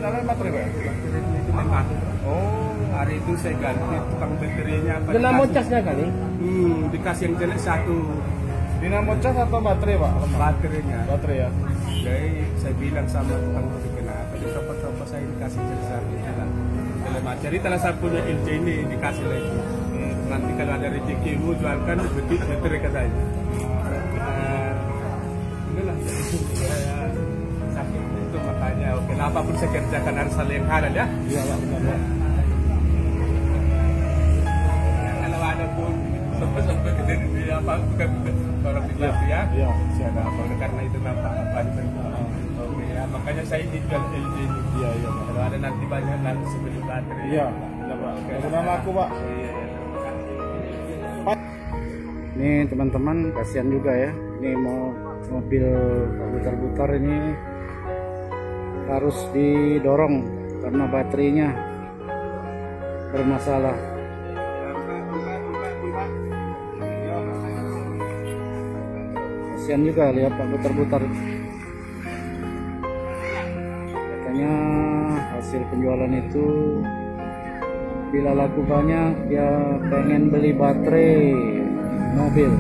nyalain baterai Pak? Baterainya itu memang. Oh. Hari itu saya ganti tukang baterainya. Dinamo casnya kali? Dikasih yang jelek satu. Dinamo cas atau baterai Pak? Baterainya. Baterai ya. Jadi saya bilang sama tukang itu kenapa dicopot-copot saya dikasih jelek satu. Jadi telah saya punya LG ini dikasih lagi. Nanti kalau ada rezekimu jualkan betul baterai katanya. Inilah saya sakit itu makanya oke apapun saya kerjakan harus hal yang halal ya. Iya Pak, benar. Kalau ada pun sampai ke sini apa bukan orang bilang ya. Iya. Siapa apa karena itu nampak apa itu. Oke ya makanya saya ini jual LG ini. Iya. Kalau ada nanti banyak nanti sebelum baterai. Iya, benar Pak. Nama aku Pak. Ini teman-teman kasihan juga ya. Ini mau mobil putar-putar ini harus didorong karena baterainya bermasalah. Kasihan juga lihat Pak putar-putar. Katanya hasil penjualan itu bila laku banyak dia pengen beli baterai mobil.